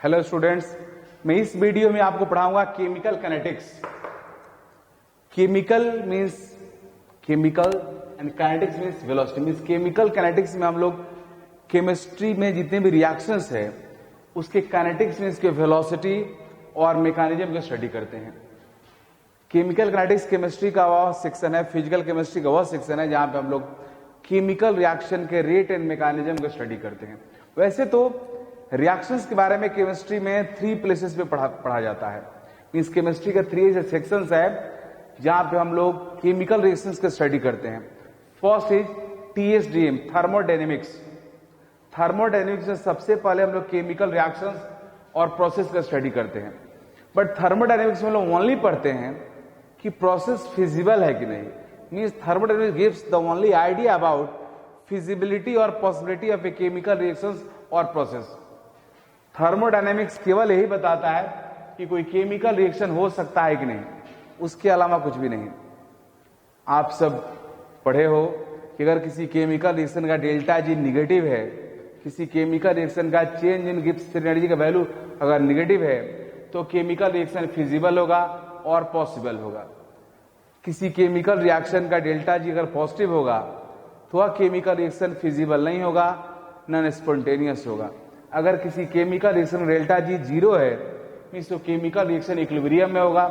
Hello students, मैं इस video में आपको पढ़ाऊंगा chemical kinetics. Chemical means chemical and kinetics means velocity. Means chemical kinetics में हम लोग केमिस्ट्री में जितने भी रिएक्शंस है उसके काइनेटिक्स मींस के वेलोसिटी और मैकेनिज्म की स्टडी करते हैं। केमिकल काइनेटिक्स केमिस्ट्री का वह सेक्शन है, फिजिकल केमिस्ट्री का वह सेक्शन है जहां पे हम लोग केमिकल रिएक्शन के रेट एंड मैकेनिज्म को स्टडी करते हैं। वैसे तो रिएक्शंस के बारे में केमिस्ट्री में 3 प्लेसेस पे पढ़ा जाता है। मींस केमिस्ट्री के 3 सेक्शंस है जहां पे हम लोग केमिकल रिएक्शंस का स्टडी करते हैं। First is TSDM, thermodynamics. Thermodynamics में सबसे पहले हम लोग केमिकल रिएक्शंस और प्रोसेस का स्टडी करते हैं। बट थर्मोडायनेमिक्स में हम लोग ओनली पढ़ते हैं कि प्रोसेस फिजिबल है कि नहीं। Means thermodynamics gives the only idea about feasibility और possibility of a chemical reactions और प्रोसेस। थर्मोडायनेमिक्स केवल यही बताता है कि कोई केमिकल रिएक्शन हो सकता है कि नहीं, उसके अलावा कुछ भी नहीं। आप सब पढ़े हो कि अगर किसी केमिकल रिएक्शन का डेल्टा जी निगेटिव है, किसी केमिकल रिएक्शन का change in Gibbs free energy का वैल्यू अगर निगेटिव है तो केमिकल रिएक्शन फिजिबल होगा और पॉसिबल होगा। किसी केमिकल रिएक्शन का डेल्टा जी अगर पॉजिटिव होगा तो वह केमिकल रिएक्शन फिजिबल नहीं होगा, नॉन स्पॉन्टेनियस होगा। अगर किसी केमिकल रिएक्शन में डेल्टा जी 0 है मींस तो केमिकल रिएक्शन इक्विलिब्रियम में होगा।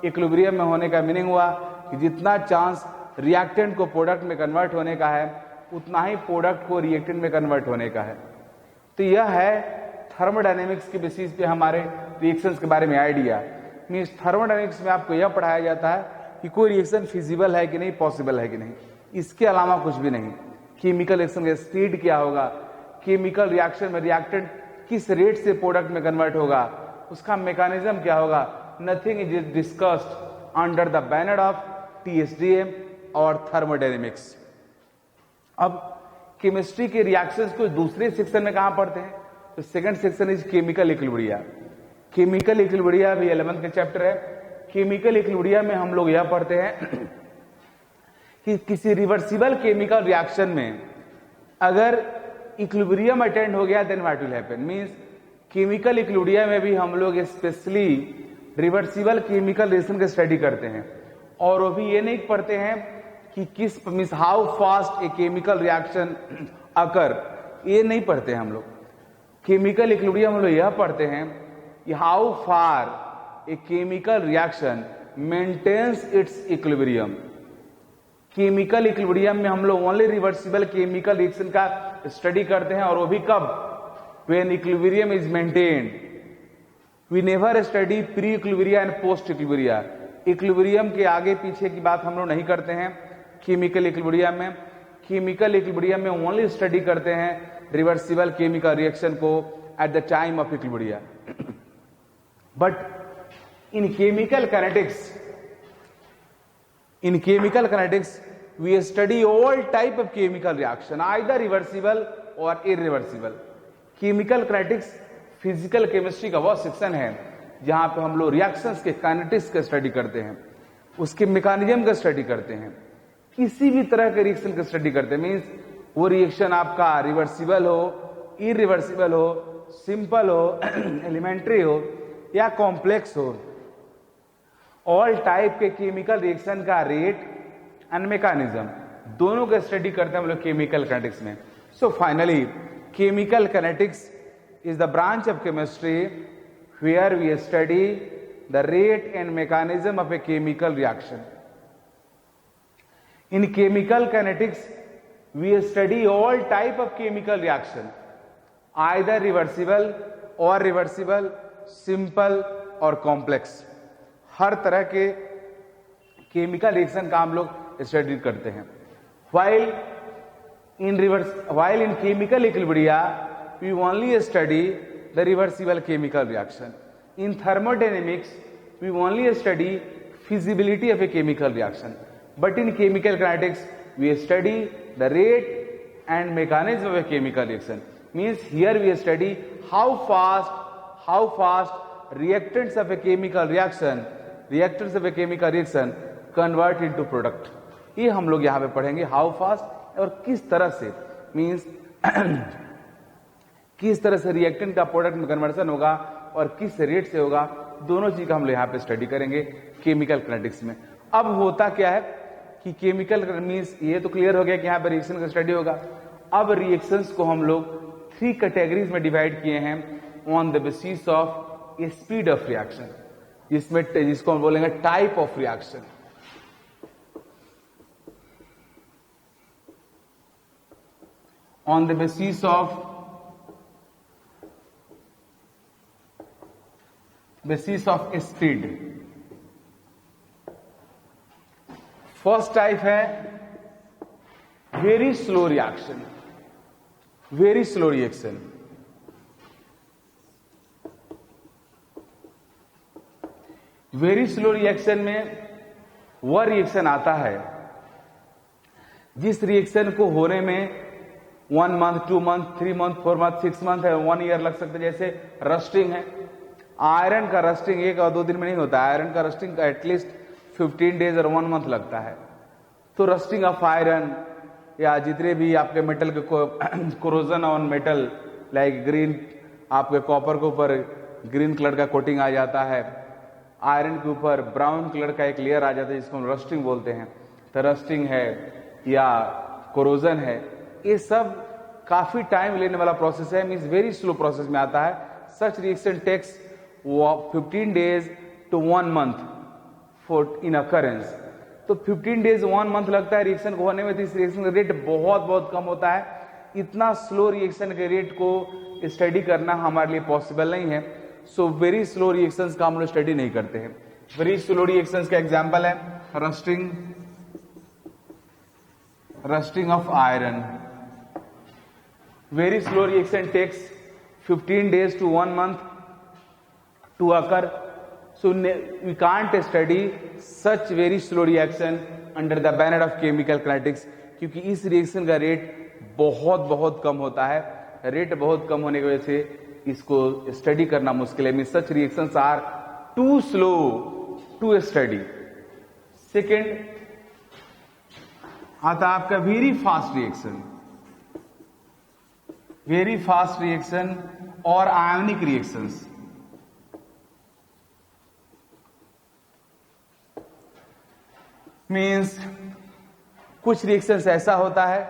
इक्विलिब्रियम में होने का मीनिंग हुआ कि जितना चांस रिएक्टेंट को प्रोडक्ट में कन्वर्ट होने का है उतना ही प्रोडक्ट को रिएक्टेंट में कन्वर्ट होने का है। तो यह है थर्मोडायनेमिक्स के बेसिस पे हमारे रिएक्शंस के बारे में आइडिया। मींस थर्मोडायनेमिक्स में आपको यह पढ़ाया जाता है कि कोई रिएक्शन फिजिबल है कि नहीं, पॉसिबल है कि नहीं, इसके अलावा कुछ भी नहीं। केमिकल रिएक्शन का स्पीड क्या होगा, केमिकल रिएक्शन में रिएक्टेंट किस रेट से प्रोडक्ट में कन्वर्ट होगा, उसका मैकेनिज्म क्या होगा, nothing is discussed under the banner of TSDM और थर्मोडायनेमिक्स। अब केमिस्ट्री के रिएक्शंस को दूसरे सेक्शन में कहां पढ़ते हैं तो second section is chemical equilibria. Chemical equilibria भी 11th का चैप्टर है। केमिकल इक्विलिब्रिया में हम लोग यह पढ़ते हैं कि किसी रिवर्सिबल केमिकल रिएक्शन में अगर इक्विलिब्रियम अटेंड हो गया then what will happen. Means chemical equilibria में भी हम लोग स्पेशली रिवर्सिबल केमिकल रिएक्शन का स्टडी करते हैं और वो भी ये नहीं पढ़ते हैं कि किस means how fast A chemical reaction occur, ये नहीं पढ़ते हैं हम लोग। केमिकल इक्विलिब्रियम हम लोग यह पढ़ते हैं कि how far a chemical reaction maintains its equilibrium. Chemical equilibrium में हम लोग ओनली रिवर्सिबल केमिकल रिएक्शन का स्टडी करते हैं और वो भी कब, when equilibrium is maintained. We never study pre equilibria and post equilibria. Equilibrium के आगे पीछे की बात हम लोग नहीं करते हैं केमिकल इक्विलिब्रियम में। केमिकल इक्विलिब्रियम में ओनली स्टडी करते हैं रिवर्सिबल केमिकल रिएक्शन को at the time of equilibria. But in chemical kinetics we study all type of chemical reaction, either reversible or irreversible. Chemical kinetics physical chemistry का वह section है जहां पे हम लोग रिएक्शंस के काइनेटिक्स का स्टडी करते हैं, उसके मैकेनिज्म का स्टडी करते हैं, किसी भी तरह के रिएक्शन का स्टडी करते हैं। मींस वो रिएक्शन आपका रिवर्सिबल हो, इरिवर्सिबल हो, सिंपल हो, एलिमेंट्री हो या कॉम्प्लेक्स हो, ऑल टाइप के केमिकल रिएक्शन का रेट एंड मैकेनिज्म दोनों का स्टडी करते हैं हम लोग केमिकल काइनेटिक्स में। So finally chemical kinetics is the branch of chemistry where we study the rate and mechanism of a chemical reaction. In chemical kinetics we study all type of chemical reaction, either reversible और reversible, simple और complex. हर तरह के chemical reaction का हम लोग study करते हैं। while in chemical equilibria we only study the reversible chemical reaction. In thermodynamics we only study feasibility of a chemical reaction, but in chemical kinetics we study the rate and mechanism of a chemical reaction. Means here we study how fast reactants of a chemical reaction convert into product. ये हम लोग यहां पे पढ़ेंगे how fast और किस तरह से, मींस किस तरह से रिएक्टेंट का प्रोडक्ट में कन्वर्सन होगा और किस रेट से होगा, दोनों चीज का हम लोग यहाँ पे स्टडी करेंगे केमिकल काइनेटिक्स में। अब होता क्या है कि केमिकल मीन्स ये तो क्लियर हो गया कि यहाँ पे रिएक्शन का स्टडी होगा। अब रिएक्शंस को हम लोग 3 कैटेगरीज में डिवाइड किए हैं on the basis of speed of reaction, जिसको हम बोलेंगे type of reaction. On the basis of speed. First type है very slow reaction. Very slow reaction, very slow reaction में वह रिएक्शन आता है जिस रिएक्शन को होने में 1 month, 2 month, 3 month, 4 month, 6 month है, 1 ईयर लग सकता है। जैसे रस्टिंग है, आयरन का रस्टिंग 1 और 2 दिन में नहीं होता है, आयरन का रस्टिंग का एटलीस्ट 15 डेज और 1 मंथ लगता है। तो रस्टिंग ऑफ आयरन या जितने भी आपके मेटल के corrosion on metal like green, आपके कॉपर के ऊपर ग्रीन कलर का कोटिंग आ जाता है, आयरन के ऊपर ब्राउन कलर का एक लेयर आ जाता है जिसको हम रस्टिंग बोलते हैं। तो रस्टिंग है या कोरोजन है, ये सब काफी टाइम लेने वाला प्रोसेस है, मीन्स वेरी स्लो प्रोसेस में आता है। Such reaction takes 15 days to 1 month for in occurrence. तो 15 डेज 1 मंथ लगता है रिएक्शन को होने में। तो इस रिएक्शन का रेट बहुत बहुत कम होता है। इतना स्लो रिएक्शन के रेट को स्टडी करना हमारे लिए पॉसिबल नहीं है। सो वेरी स्लो रिएक्शंस का हम लोग स्टडी नहीं करते हैं। वेरी स्लो रिएक्शंस का एग्जांपल है rusting of iron. Very slow reaction takes 15 days to 1 month to occur. So we can't study such very slow reaction under the banner of chemical kinetics, क्योंकि इस reaction का rate बहुत बहुत कम होता है। Rate बहुत कम होने की वजह से इसको स्टडी करना मुश्किल है। Mean such reactions are too slow to study. Second आता आपका very fast reaction. Very fast reaction और आयोनिक रिएक्शंस। मीन्स कुछ रिएक्शंस ऐसा होता है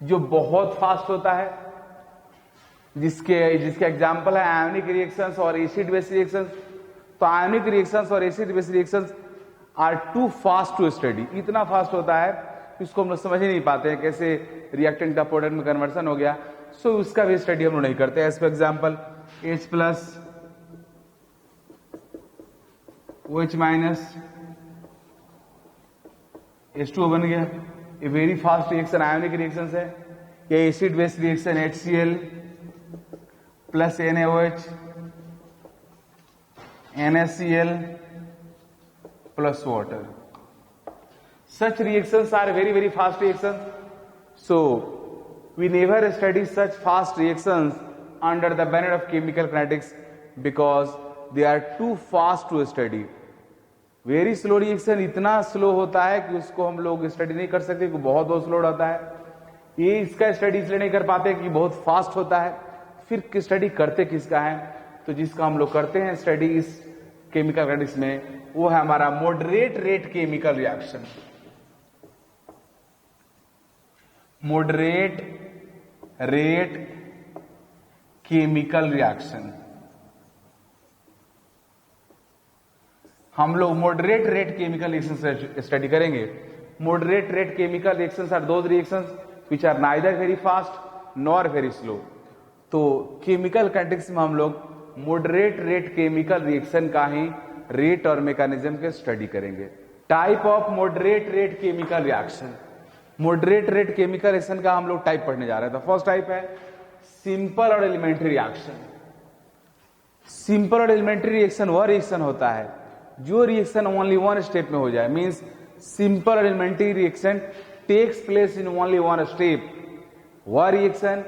जो बहुत फास्ट होता है, जिसके एग्जांपल है आयोनिक रिएक्शंस और एसिड बेस रिएक्शंस। तो आयोनिक रिएक्शंस और acid base reactions are too fast to study. इतना फास्ट होता है इसको हम लोग समझ ही नहीं पाते हैं कैसे रिएक्टेंट का प्रोडक्ट में कन्वर्सन हो गया। सो उसका भी स्टडी हम लोग नहीं करते। As for example H plus OH minus H2O बन गया। ये very fast reaction ionic reaction है। या acid base reaction HCl plus NaOH NaCl plus water. Such reactions are very very fast reactions. So we never study such fast reactions under the banner of chemical kinetics because they are too fast to study. Very slow reaction इतना slow होता है कि उसको हम लोग study नहीं कर सकते, क्योंकि बहुत बहुत स्लो होता है। ये इसका स्टडी इसलिए नहीं कर पाते कि बहुत फास्ट होता है। फिर स्टडी करते किसका है? तो जिसका हम लोग करते हैं स्टडी इस केमिकल काइनेटिक्स में, वो है हमारा moderate rate chemical reaction. Moderate rate chemical reaction. हम लोग moderate rate chemical reaction study करेंगे। Moderate rate chemical reactions are those reactions which are neither very fast nor very slow. तो chemical kinetics में हम लोग मॉडरेट रेट केमिकल रिएक्शन का ही rate और मैकेनिज्म के स्टडी करेंगे। Type of moderate rate chemical reaction. Moderate rate chemical reaction का हम लोग टाइप पढ़ने जा रहे हैं। तो फर्स्ट टाइप है सिंपल और एलिमेंट्री रिएक्शन। सिंपल और एलिमेंट्री रिएक्शन वह रिएक्शन होता है जो रिएक्शन ओनली 1 स्टेप में हो जाए। मींस सिंपल और elementary reaction takes place in only 1 step. वह रिएक्शन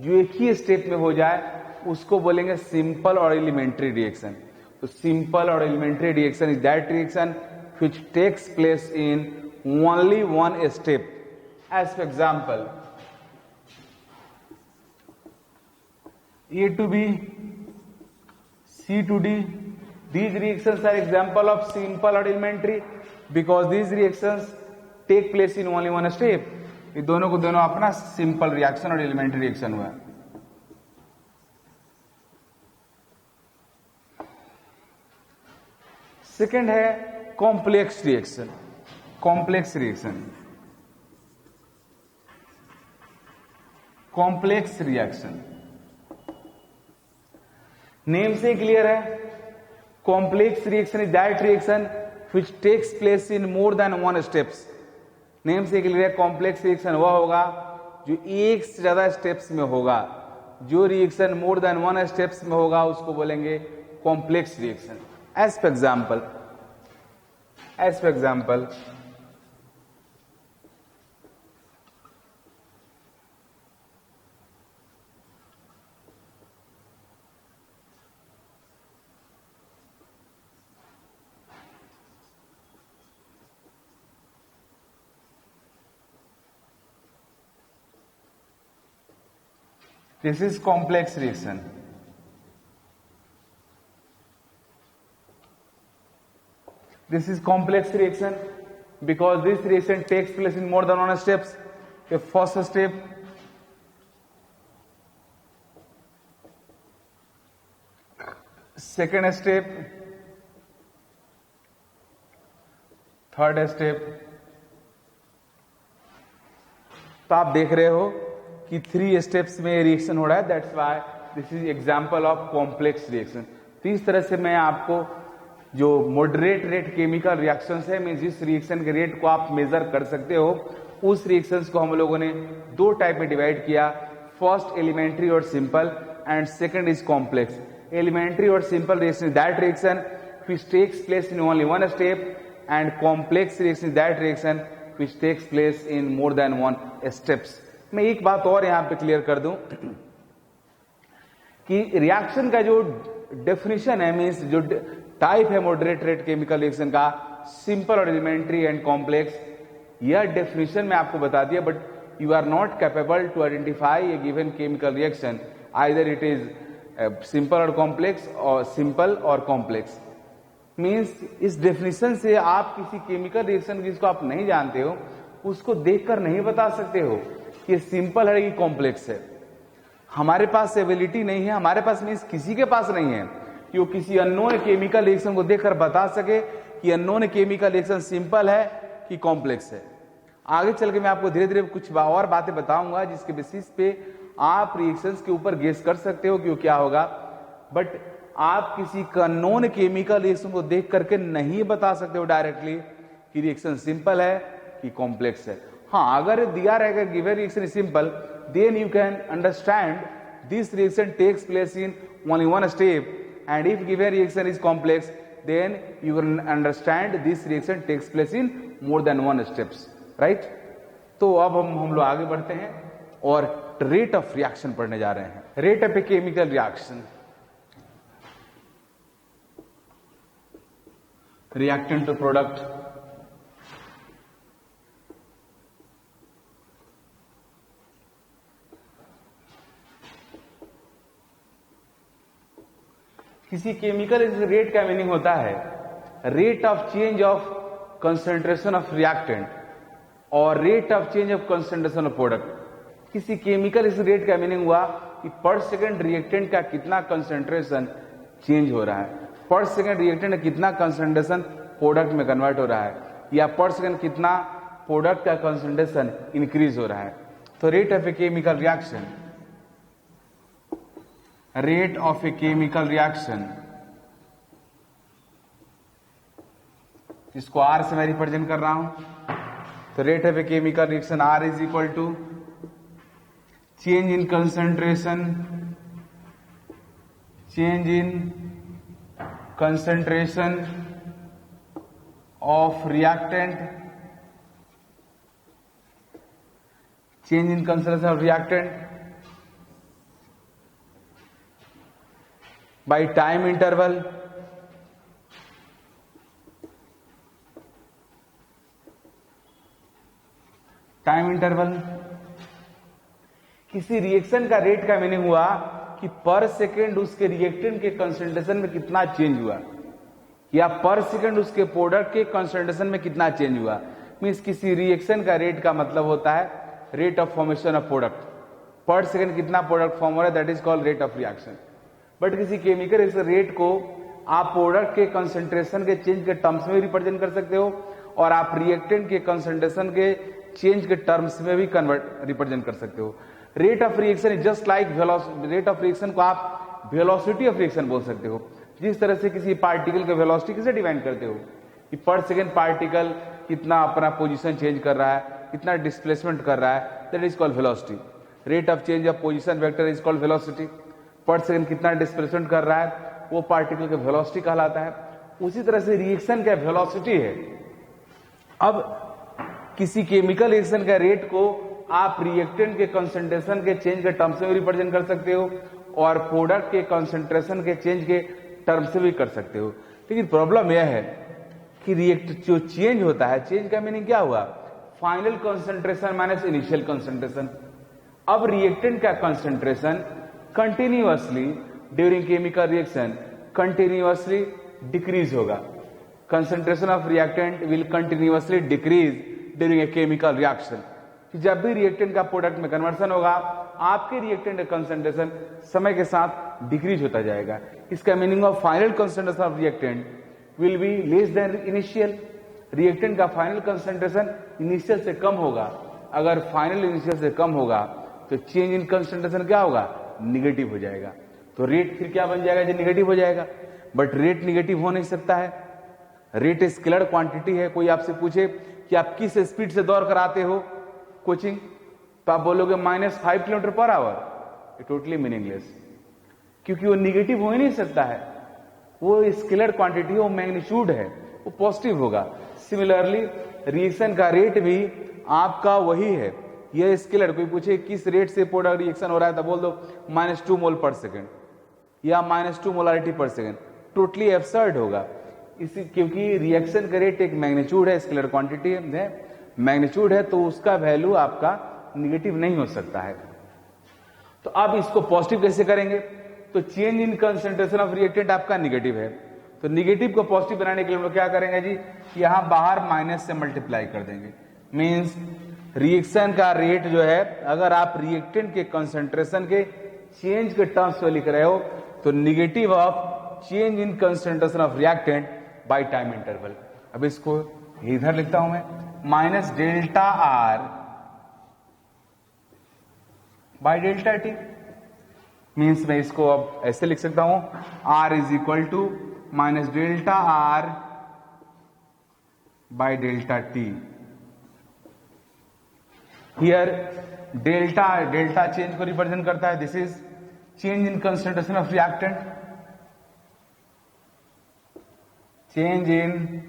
जो एक ही स्टेप में हो जाए उसको बोलेंगे सिंपल और एलिमेंट्री रिएक्शन। तो सिंपल और elementary reaction is that reaction which takes place in only 1 step. As for example, A to B, C to D. These reactions are example of simple or elementary because these reactions take place in only one step. ये दोनों को दोनों अपना simple reaction और elementary reaction हुआ. Second है complex reaction. Complex reaction, complex reaction name से clear है. Complex reaction is that reaction which takes place in more than one steps. Name से क्लियर है, कॉम्प्लेक्स रिएक्शन वह होगा जो एक से ज्यादा स्टेप्स में होगा. जो reaction more than one steps में होगा उसको बोलेंगे complex reaction. As for example, this is complex reaction. This is complex reaction because this reaction takes place in more than one steps. The first step, second step, third step. तो आप देख रहे हो कि 3 स्टेप्स में reaction हो रहा है. That's why this is example of complex reaction. तो इस तरह से मैं आपको जो मॉडरेट रेट केमिकल रिएक्शंस है, मीन जिस रिएक्शन के रेट को आप मेजर कर सकते हो, उस रिएक्शंस को हम लोगों ने 2 टाइप में डिवाइड किया. फर्स्ट एलिमेंट्री और simple and second is complex. Elementary और simple reaction is that reaction which takes place in only one step and complex reaction is that reaction which takes place in more than one steps. मैं एक बात और यहां पे clear कर दूं कि रिएक्शन का जो डेफिनेशन है, मींस जो टाइप है मॉडरेट रेट केमिकल रिएक्शन का, सिंपल और एलिमेंट्री एंड कॉम्प्लेक्स, यह डेफिनेशन मैं आपको बता दिया. But you are not capable to identify a given chemical reaction either it is simple और कॉम्प्लेक्स और सिंपल और कॉम्प्लेक्स. मींस इस डेफिनेशन से आप किसी केमिकल रिएक्शन जिसको आप नहीं जानते हो उसको देखकर नहीं बता सकते हो कि सिंपल है कि कॉम्प्लेक्स है. हमारे पास एबिलिटी नहीं है, हमारे पास मींस किसी के पास नहीं है कि वो किसी अननोन केमिकल रिएक्शन को देखकर बता सके कि अननोन केमिकल रिएक्शन सिंपल है कि कॉम्प्लेक्स है. आगे चल के मैं आपको धीरे धीरे कुछ और बातें बताऊंगा जिसके बेसिस पे आप रिएक्शंस के ऊपर गेस कर सकते हो कि वो क्या होगा. बट आप किसी अननोन केमिकल रिएक्शन को देख करके नहीं बता सकते हो डायरेक्टली कि रिएक्शन सिंपल है कि कॉम्प्लेक्स है. हाँ, अगर दिया रहेगा given reaction is simple, then you can understand this reaction takes place in only one step, and if given reaction is complex then you can understand this reaction takes place in more than one steps, right? तो अब हम लोग आगे बढ़ते हैं और rate of reaction पढ़ने जा रहे हैं. Rate of a chemical reaction, reactant to product. किसी केमिकल रेट का मीनिंग होता है rate of change of concentration of reactant और rate of change of concentration of product. किसी केमिकल इस रेट का मीनिंग हुआ कि पर सेकंड रिएक्टेंट का कितना कंसंट्रेशन चेंज हो रहा है, पर सेकंड रिएक्टेंट का कितना कंसंट्रेशन प्रोडक्ट में कन्वर्ट हो रहा है, या पर सेकंड कितना प्रोडक्ट का कंसंट्रेशन इंक्रीज हो रहा है. तो rate of a chemical reaction, rate of a chemical reaction, जिसको आर से मैं रिप्रेजेंट कर रहा हूं. तो rate of a chemical reaction R is equal to change in concentration, change in concentration of reactant, change in concentration of reactant by time interval, time interval. किसी reaction का rate का meaning हुआ कि पर सेकेंड उसके reactant के concentration में कितना चेंज हुआ, या पर सेकेंड उसके प्रोडक्ट के कंसंट्रेशन में कितना चेंज हुआ। मीन्स किसी रिएक्शन का रेट का मतलब होता है rate of formation of product. पर सेकेंड कितना प्रोडक्ट फॉर्म हो रहा है, that is called rate of reaction. But किसी केमिकल रिएक्शन रेट को आप प्रोडक्ट के कंसंट्रेशन के चेंज के टर्म्स में रिप्रेजेंट कर सकते हो, और आप रिएक्टेंट के कंसंट्रेशन के चेंज के टर्म्स में भी रिप्रेजेंट कर सकते हो। Rate of reaction is just like rate of reaction को आप वेलोसिटी ऑफ रिएक्शन बोल सकते हो। जिस तरह से किसी पार्टिकल का वेलोसिटी किसे डिफाइन करते हो कि पर सेकेंड पार्टिकल कितना अपना पोजीशन चेंज कर रहा है, कितना डिस्प्लेसमेंट कर रहा है, that is called velocity. Rate of change of position vector is called velocity. पर सेकेंड कितना डिस्प्लेसमेंट कर रहा है वो पार्टिकल का वेलोसिटी कहलाता है। उसी तरह से रिएक्शन का वेलोसिटी है। अब किसी केमिकल रिएक्शन का रेट को आप रिएक्टेंट के कंसंट्रेशन के चेंज के टर्म्स में रिप्रेजेंट कर सकते हो, और प्रोडक्ट के कंसंट्रेशन के चेंज के टर्म से भी कर सकते हो। लेकिन प्रॉब्लम यह है कि रिएक्ट जो चेंज होता है, चेंज का मीनिंग क्या हुआ, final concentration minus initial concentration. अब रिएक्टेंट का concentration continuously during chemical reaction continuously decrease होगा। Concentration of reactant will continuously decrease during a chemical reaction. जब भी रिएक्टेंट का प्रोडक्ट में कन्वर्सन होगा, आपके रिएक्टेंट का कंसंट्रेशन समय के साथ डिक्रीज होता जाएगा। इसका meaning of final concentration of reactant will be less than initial. Reactant का फाइनल कंसंट्रेशन इनिशियल से कम होगा। अगर फाइनल इनिशियल से कम होगा तो चेंज इन कंसंट्रेशन क्या होगा, निगेटिव हो जाएगा। तो रेट फिर क्या बन जाएगा, जो निगेटिव हो जाएगा। बट रेट निगेटिव हो नहीं सकता है। रेट स्केलर क्वांटिटी है। कोई आपसे पूछे कि आप किस स्पीड से दौड़ कर आते हो कोचिंग, तो आप बोलोगे -5 किलोमीटर पर आवर, ये टोटली मीनिंगलेस, क्योंकि वो निगेटिव हो ही नहीं सकता है। वो स्केलर क्वांटिटी, वो मैग्नीट्यूड है, वो पॉजिटिव होगा। सिमिलरली रिएक्शन का रेट भी आपका वही है, यह स्केलर। कोई पूछे किस रेट से प्रोडक्ट रिएक्शन हो रहा है, तो बोल दो -2 मोल पर सेकेंड या -2 molarity per second, totally absurd होगा। इसी क्योंकि रिएक्शन का रेट एक मैग्नीट्यूड है, स्केलर क्वांटिटी है, मैग्नीट्यूड है, तो उसका वैल्यू आपका निगेटिव नहीं हो सकता है। तो अब इसको पॉजिटिव कैसे करेंगे, तो change in concentration of reactant आपका निगेटिव है, तो निगेटिव को पॉजिटिव बनाने के लिए हम लोग क्या करेंगे जी, यहां बाहर माइनस से मल्टीप्लाई कर देंगे। मींस रिएक्शन का रेट जो है, अगर आप रिएक्टेंट के कंसंट्रेशन के चेंज के टर्म्स में लिख रहे हो, तो negative of change in concentration of reactant by time interval. अब इसको इधर लिखता हूं मैं, minus delta R by delta T. Means मैं इसको अब ऐसे लिख सकता हूं, R is equal to minus delta R by delta t. Here delta change को रिप्रेजेंट करता है, this is change in concentration of reactant, change in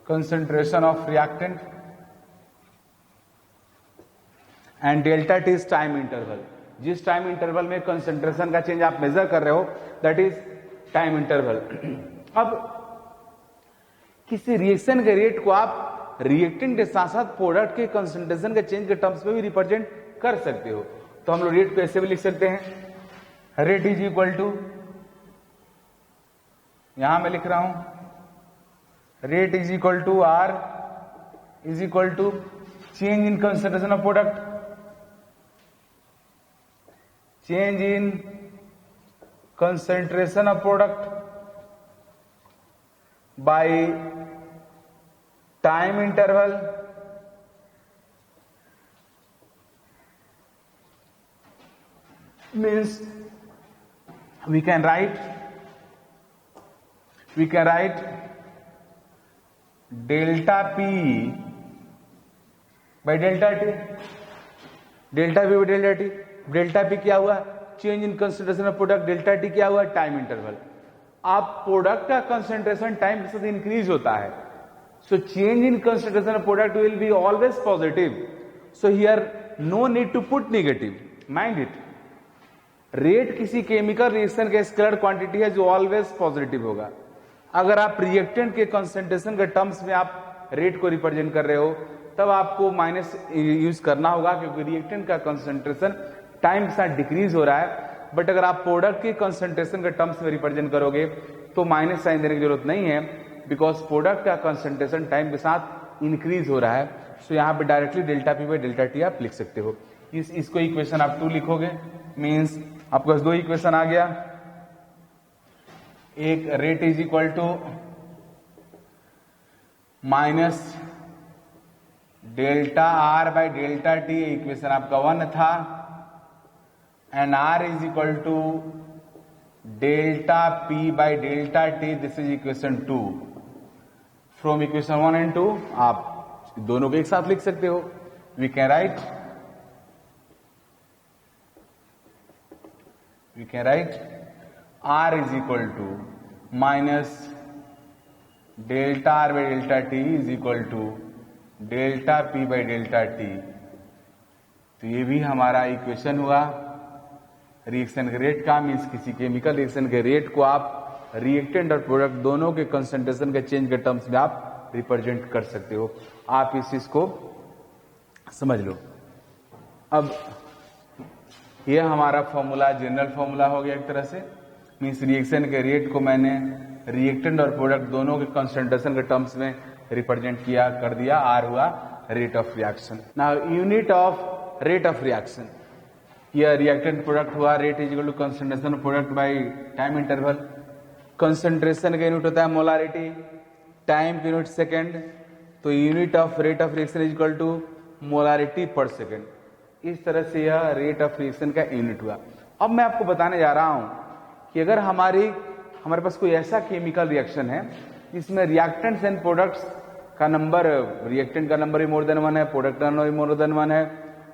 concentration of reactant, and delta t is time interval। जिस time interval में concentration का change आप major कर रहे हो, दैट इज टाइम इंटरवल। अब किसी रिएक्शन के रेट को आप रिएक्टेंट के साथ साथ प्रोडक्ट के कंसंट्रेशन के चेंज के टर्म्स में भी रिप्रेजेंट कर सकते हो। तो हम लोग रेट को ऐसे भी लिख सकते हैं, रेट इज इक्वल टू, यहां मैं लिख रहा हूं, rate is equal to R is equal to change in concentration of product, change in concentration of product by time interval means we can write delta P by delta T, delta P by delta T। Delta P क्या हुआ, change in concentration of product, delta T क्या हुआ, time interval. आप product का concentration time के साथ increase होता है, so change in concentration of product will be always positive, so here no need to put negative, mind it. Rate किसी chemical reaction का स्केलर क्वांटिटी है जो ऑलवेज पॉजिटिव होगा। अगर आप रिएक्टेंट के कंसंट्रेशन के टर्म्स में आप रेट को रिप्रेजेंट कर रहे हो, तब आपको माइनस यूज करना होगा, क्योंकि रिएक्टेंट का कंसंट्रेशन टाइम के साथ डिक्रीज हो रहा है, बट अगर आप प्रोडक्ट की कंसंट्रेशन के टर्म्स में रिप्रेजेंट करोगे तो माइनस साइन देने की जरूरत नहीं है, बिकॉज प्रोडक्ट का कंसंट्रेशन टाइम के साथ इंक्रीज हो रहा है। सो यहाँ पे directly delta P by delta T आप लिख सकते हो। इसको इक्वेशन आप 2 लिखोगे, मीन्स आपके पास 2 इक्वेशन आ गया। एक rate is equal to minus delta R by delta T, equation आपका 1 था, and R is equal to delta P by delta T, this is equation 2। From equation 1 and 2 आप दोनों को एक साथ लिख सकते हो। We can write R is equal to minus delta R by delta T is equal to delta P by delta T। तो ये भी हमारा इक्वेशन हुआ रिएक्शन के रेट का। मीन्स किसी केमिकल रिएक्शन के रेट को आप रिएक्टेंट और प्रोडक्ट दोनों के कंसंट्रेशन के चेंज के टर्म्स में आप रिप्रेजेंट कर सकते हो। आप इस चीज को समझ लो। अब ये हमारा फॉर्मूला जनरल फॉर्मूला हो गया एक तरह से। मीन्स रिएक्शन के रेट को मैंने रिएक्टेंट और प्रोडक्ट दोनों के कंसंट्रेशन के टर्म्स में रिप्रेजेंट किया कर दिया। आर हुआ rate of reaction. Now unit of rate of reaction, यह रिएक्टेंट प्रोडक्ट हुआ, rate is equal to concentration of product by time interval. Concentration का यूनिट होता है मोलारिटी, टाइम का यूनिट सेकेंड, तो unit of rate of reaction is equal to molarity per second. इस तरह से यह रेट ऑफ रिएक्शन का यूनिट हुआ। अब मैं आपको बताने जा रहा हूं कि अगर हमारे पास कोई ऐसा केमिकल रिएक्शन है जिसमें रिएक्टेंट्स एंड प्रोडक्ट्स का नंबर, रिएक्टेंट का नंबर भी मोर देन 1 है, प्रोडक्ट का नंबर भी मोर देन 1 है,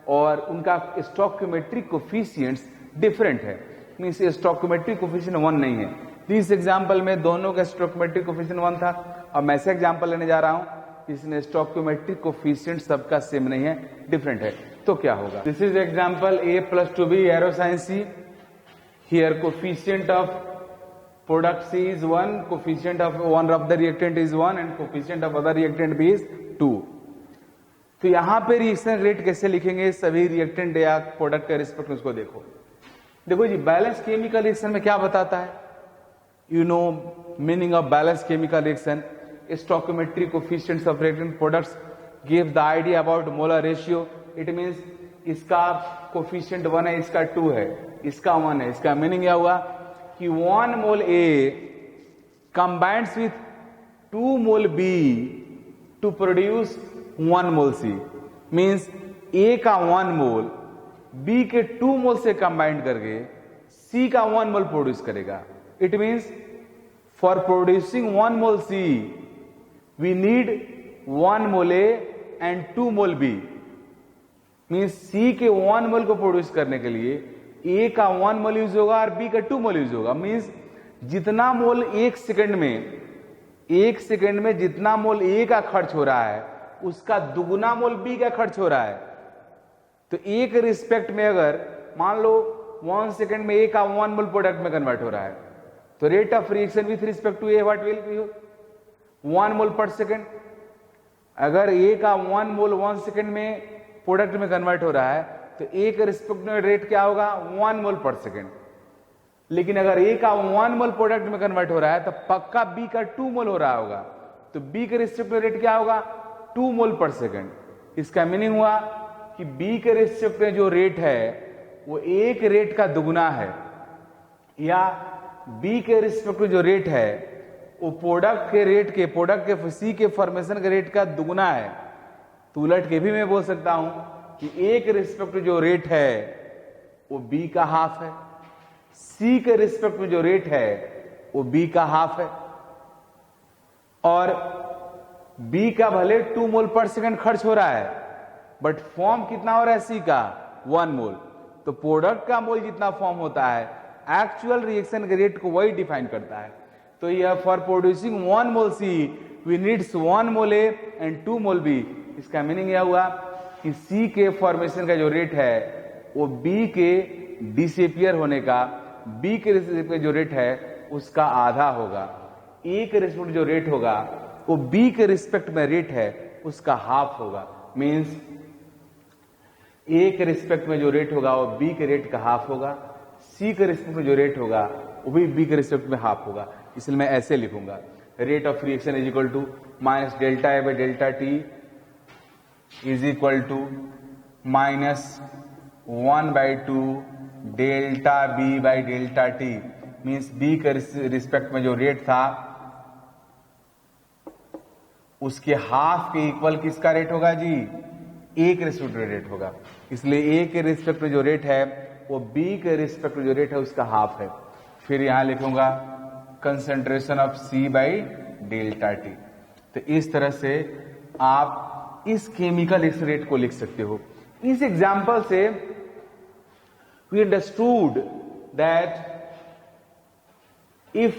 और उनका स्टोइकियोमेट्रिक कोफिशिएंट्स डिफरेंट है। मींस स्टोइकियोमेट्रिक कोफिशिएंट 1 नहीं है। इस एग्जांपल में दोनों का स्टोइकियोमेट्रिक कोफिशिएंट 1 था। अब मैं ऐसा एग्जांपल लेने जा रहा हूं इसमें स्टोइकियोमेट्रिक कोफिशिएंट सबका सेम नहीं है, डिफरेंट है। तो क्या होगा? This is example A + 2B arrow sign C। Here coefficient of product C is 1, coefficient of one of the reactant is 1 and coefficient of other reactant B is 2। तो यहां पे रिएक्शन रेट कैसे लिखेंगे सभी रिएक्टेंट या product के respect में, उसको देखो जी। बैलेंस केमिकल रिएक्शन में क्या बताता है? You know meaning of balance chemical reaction. Stoichiometric coefficients of reactant products give the idea about molar ratio. It means इसका कोफिशिएंट 1 है, इसका 2 है, इसका 1 है। इसका मीनिंग यह हुआ कि 1 mole A combines with 2 mole B to produce 1 mole C। Means A का 1 मोल B के 2 मोल से कंबाइंड करके C का 1 मोल प्रोड्यूस करेगा। It means for producing 1 mole C we need 1 mole A and 2 mole B। Means C के 1 मोल को produce करने के लिए A का 1 मोल यूज होगा और B का 2 मोल यूज होगा। मीन्स जितना मोल 1 सेकंड में जितना मोल A का खर्च हो रहा है उसका दुगुना मोल B का खर्च हो रहा है। तो A के रिस्पेक्ट में अगर मान लो 1 सेकंड में A का 1 मोल प्रोडक्ट में कन्वर्ट हो रहा है, तो rate of reaction with respect to A what will be? 1 mole per second. अगर A का 1 मोल 1 सेकंड में प्रोडक्ट में कन्वर्ट हो रहा है तो A के रिस्पेक्ट में रेट क्या होगा? 1 मोल पर सेकंड। लेकिन अगर A का 1 मोल प्रोडक्ट में कन्वर्ट हो रहा है तो पक्का B का 2 मोल हो रहा होगा, तो B के रिस्पेक्ट में रेट क्या होगा? 2 मोल पर सेकंड। इसका मीनिंग हुआ कि B के रिस्पेक्ट में जो रेट है वो A के रेट का दुगुना है, या B के रिस्पेक्ट में जो रेट है वो प्रोडक्ट के C के फॉर्मेशन के रेट का दुगुना है। तो उलट के भी मैं बोल सकता हूं कि A के रिस्पेक्ट में जो रेट है वो B का हाफ है, C के रिस्पेक्ट में जो रेट है वो B का हाफ है। और B का भले 2 मोल पर सेकंड खर्च हो रहा है, बट फॉर्म कितना हो रहा है C का? 1 मोल। तो प्रोडक्ट का मोल जितना फॉर्म होता है एक्चुअल रिएक्शन के रेट को वही डिफाइन करता है। तो यह for producing 1 mole C we needs 1 mole A and 2 mole B। इसका मीनिंग यह हुआ कि C के फॉर्मेशन का जो रेट है वो B के डिसअपियर होने का, B के रिस्पेक्ट में जो रेट है उसका आधा होगा। A के रिस्पेक्ट में जो रेट होगा वो B के रिस्पेक्ट में रेट है उसका हाफ होगा। मींस A के रिस्पेक्ट में जो रेट होगा वो B के रेट का हाफ होगा, सी के रिस्पेक्ट में जो रेट होगा वो भी बी के रिस्पेक्ट में हाफ होगा, इसलिए मैं ऐसे लिखूंगा rate of reaction is equal to minus delta A by delta T is equal to minus 1/2 delta B by delta T. Means B के रिस्पेक्ट में जो रेट था उसके हाफ के इक्वल किसका रेट होगा जी, ए के रिस्पेक्ट में रेट होगा, इसलिए ए के रिस्पेक्ट में जो रेट है वो बी के रिस्पेक्ट में जो रेट है उसका हाफ है। फिर यहां लिखूंगा concentration of C by delta T. तो इस तरह से आप इस केमिकल रेट को लिख सकते हो। इस एग्जाम्पल से we understood that if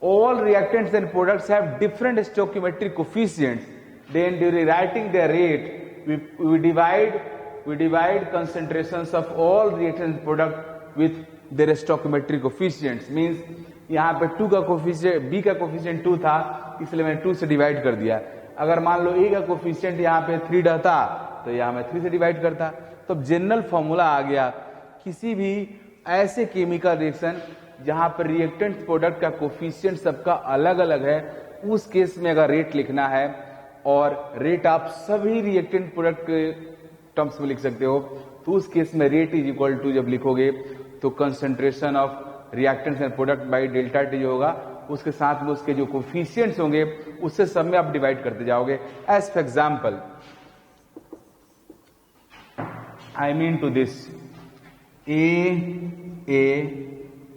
all reactants and products have different stoichiometric coefficients, then during writing their rate, we divide concentrations of all reactant and product with their stoichiometric coefficients. Means यहाँ पे 2 का coefficient, B का coefficient 2 था, इसलिए मैंने 2 से divide कर दिया। अगर मान लो ए का कोफिशिएंट यहाँ पे 3 रहता तो यहाँ मैं 3 से डिवाइड करता। तो जनरल फॉर्मूला आ गया, किसी भी ऐसे केमिकल रिएक्शन जहां पर रिएक्टेंट प्रोडक्ट का कोफिशिएंट सबका अलग अलग है, उस केस में अगर रेट लिखना है और रेट आप सभी रिएक्टेंट प्रोडक्ट के टर्म्स में लिख सकते हो, तो उस केस में रेट इज इक्वल टू जब लिखोगे तो concentration of reactants and product bye delta T जो होगा उसके साथ में उसके जो कोफिशिएंट्स होंगे उससे सब में आप डिवाइड करते जाओगे। As for example I mean to this A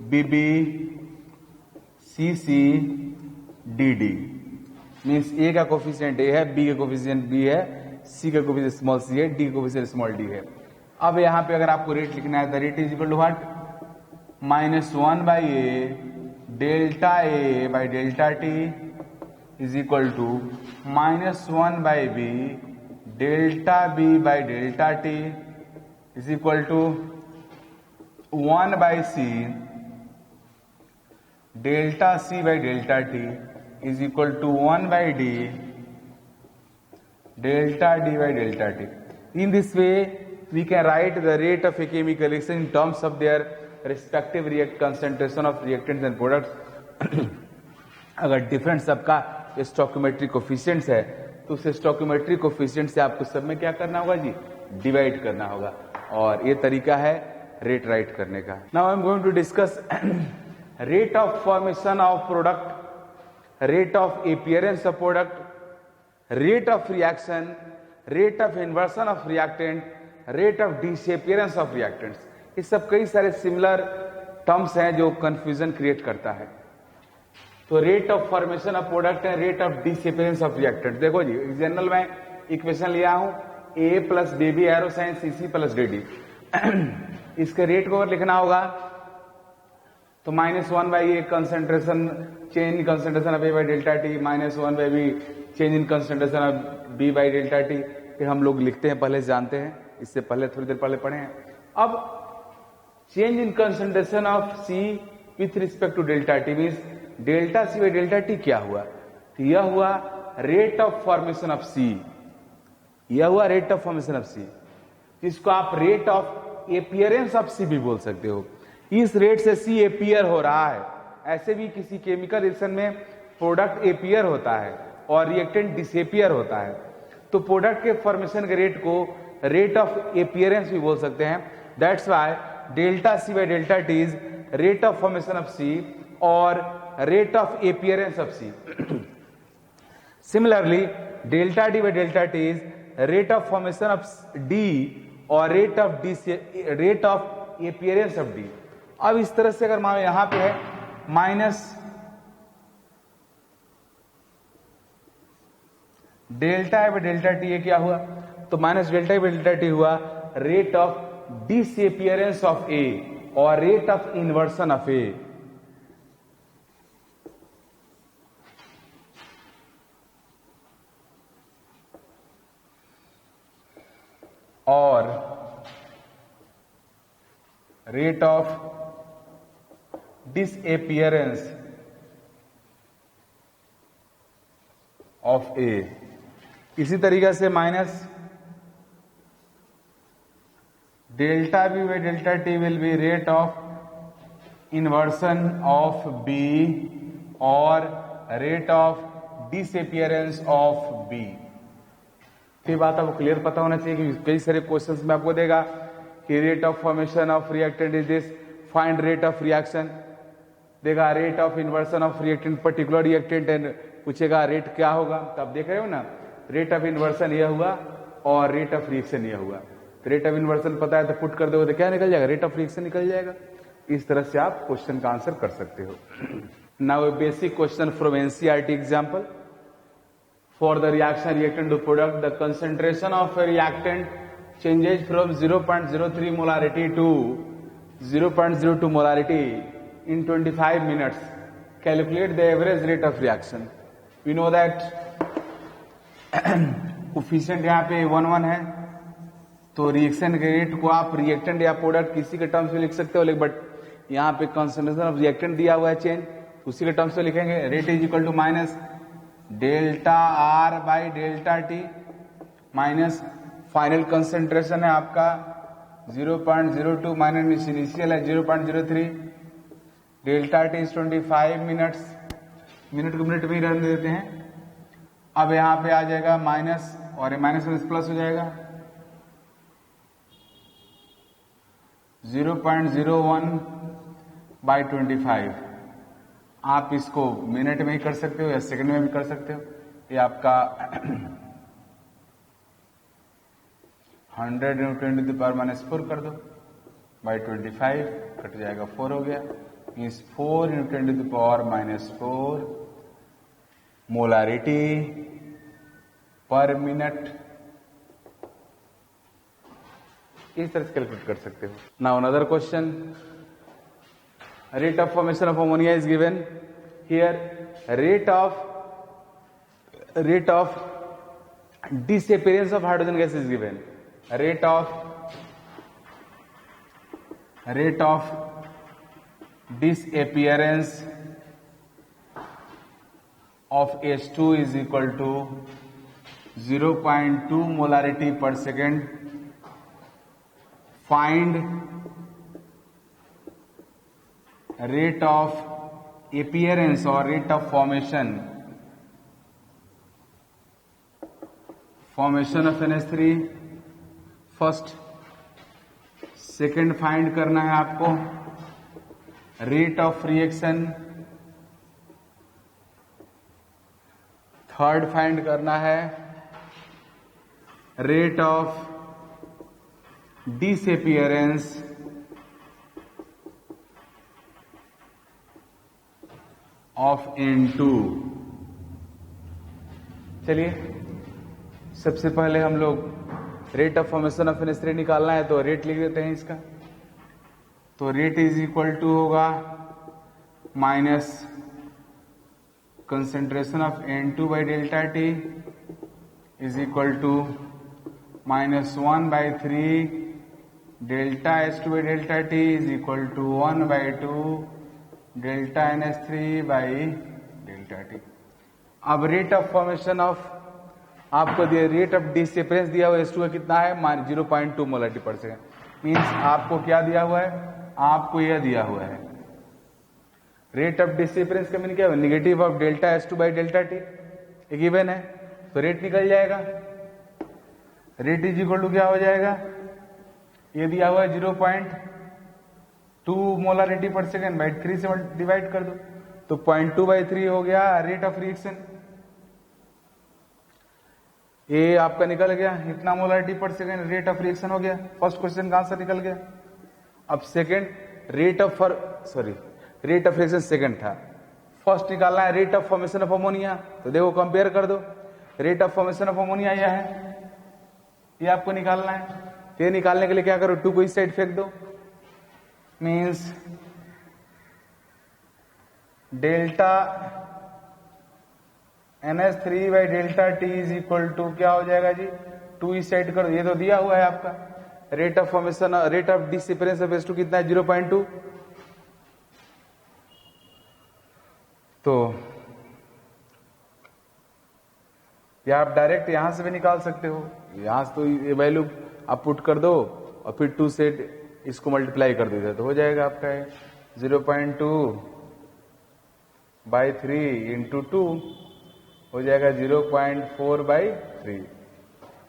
BB CC DD means A का कोफिशिएंट ए है, बी का कोफिशिएंट बी है, सी का कोफिशिएंट स्मॉल सी है, डी का कोफिशिएंट स्मॉल डी है। अब यहां पे अगर आपको रेट लिखना है तो rate is equal to what, -1/a delta A by delta T is equal to -1/b delta B by delta T is equal to 1/c delta C by delta T is equal to 1/d delta D by delta T. In this way we can write the rate of a chemical reaction in terms of their respective concentration of reactants and products. अगर different सबका stoichiometric coefficients है तो उस stoichiometric coefficient से आपको सब में क्या करना होगा जी, डिवाइड करना होगा, और ये तरीका है रेट राइट करने का। Now I am going to discuss rate of formation of product, rate of appearance of product, rate of reaction, rate of inversion of reactant, rate of disappearance of reactants। ये सब कई सारे similar terms हैं जो confusion create करता है। तो rate of formation of product है, rate of disappearance of reactant. देखो जी, जनरल में इक्वेशन लिया हूं A plus B B arrow sign C C plus D D. इसके रेट को अगर लिखना होगा तो -1/a concentration change in concentration of A by delta T, -1/b change in concentration of B by delta T. ये हम लोग लिखते हैं, पहले से जानते हैं, इससे पहले थोड़ी देर पहले पढ़े हैं। अब change in concentration of C with respect to delta T means delta C by delta T क्या हुआ, तो यह हुआ rate of formation of C, यह हुआ rate of formation of C, जिसको आप rate of appearance of C भी बोल सकते हो। इस रेट से सी एपियर हो रहा है। ऐसे भी किसी केमिकल रिएक्शन में प्रोडक्ट एपियर होता है और रिएक्टेंट डिसएपियर होता है, तो प्रोडक्ट के फॉर्मेशन के रेट को रेट ऑफ एपियरेंस भी बोल सकते हैं। That's why delta C by delta T is rate of formation of C और rate of appearance of C. Similarly delta D by delta T is rate of formation of D और rate of appearance of D. अब इस तरह से अगर मान लो यहां पे है minus delta by delta T, ये क्या हुआ, तो minus delta by delta T हुआ rate of disappearance of A और rate of inversion of A. और rate of disappearance of A. इसी तरीके से minus delta B by delta T will be rate of inversion of B और rate of disappearance of B. ये बात आपको clear पता होना चाहिए कि कई सारे क्वेश्चंस में आपको देगा कि rate of formation of reactant is this, find rate of reaction देगा, rate of inversion of reactant particular reactant and पूछेगा रेट क्या होगा। तो आप देख रहे हो ना, रेट ऑफ इन्वर्सन यह हुआ और रेट ऑफ रिएक्शन यह हुआ। तो रेट ऑफ इन्वर्सन पता है तो पुट कर दोगे तो क्या निकल जाएगा, रेट ऑफ रिएक्शन निकल जाएगा। इस तरह से आप क्वेश्चन का आंसर कर सकते हो। Now A basic question from NCERT example, for the reaction reactant to product, the concentration of a reactant changes from 0.03 molarity to 0.02 molarity in 25 minutes. Calculate the average rate of reaction. We know that coefficient यहाँ पे 1 है, तो reaction के rate को आप reactant या product किसी के टर्म्स में लिख सकते हो, बट यहाँ पे कंसंट्रेशन ऑफ रिएक्टेंट दिया हुआ है चेंज, उसी के टर्म्स में लिखेंगे। Rate is equal to minus delta R by delta T minus final concentration है आपका 0.02 माइनस इनिशियल है 0.03, delta T is 25 minutes, minute को मिनट में ही रहने देते हैं। अब यहां पे आ जाएगा माइनस और ये माइनस में प्लस हो जाएगा 0.01 बाई 25। आप इसको मिनट में ही कर सकते हो या सेकंड में भी कर सकते हो। ये आपका 100 × 10⁻⁴ कर दो बाई 25, कट जाएगा 4 हो गया, मीन्स 4 × 10⁻⁴ मोलारिटी पर मिनट। इस तरह से कैलकुलेट कर सकते हो। Now another question, rate of formation of ammonia is given here, rate of disappearance of hydrogen gas is given, rate of disappearance of H2 is equal to 0.2 molarity per second. Find rate of appearance or rate of formation of NH3 first. Second find करना है आपको rate of reaction, third find करना है rate of disappearance of N2। चलिए सबसे पहले हम लोग rate of formation of NH3 निकालना है, तो रेट लिख देते हैं इसका। तो रेट इज इक्वल टू होगा minus concentration of N2 by delta T is equal to -1/3 delta H2 by delta T is equal to 1/2 delta NH3 by delta T. अब रेट ऑफ फॉर्मेशन ऑफ आपको दिया, rate of disappearance दिया हुआ H2 का कितना है, 0.2 molarity per second. Means आपको क्या दिया हुआ है, आपको यह दिया हुआ है रेट ऑफ डिसअपियरेंस का मीन क्या है, negative of delta H2 by delta T, एक गिवन है, तो रेट निकल जाएगा। रेट इज इक्वल टू क्या हो जाएगा, ये दिया हुआ है 0.2 मोलारिटी पर सेकेंड बाई 3 से डिवाइड कर दो, तो 0.2/3 हो गया रेट ऑफ रिएक्शन। ये आपका निकल गया इतना molarity per second rate of reaction हो गया। फर्स्ट क्वेश्चन का आंसर निकल गया। अब second rate of reaction second था, फर्स्ट निकालना है rate of formation of ammonia. तो देखो कंपेयर कर दो, rate of formation of ammonia यह है, ये आपको निकालना है। ये निकालने के लिए क्या करो, 2 को इस साइड फेंक दो, means delta NH3 by delta T is equal to क्या हो जाएगा जी, 2 इस साइड कर दो। ये तो दिया हुआ है आपका rate of formation, rate of disappearance of H2 कितना है, 0.2। तो या आप डायरेक्ट यहां से भी निकाल सकते हो, यहां से तो ये वैल्यू आप पुट कर दो और फिर 2 से इसको मल्टीप्लाई कर दीजिए तो हो जाएगा आपका 0.2 by 3 into 2 हो जाएगा 0.4 by 3।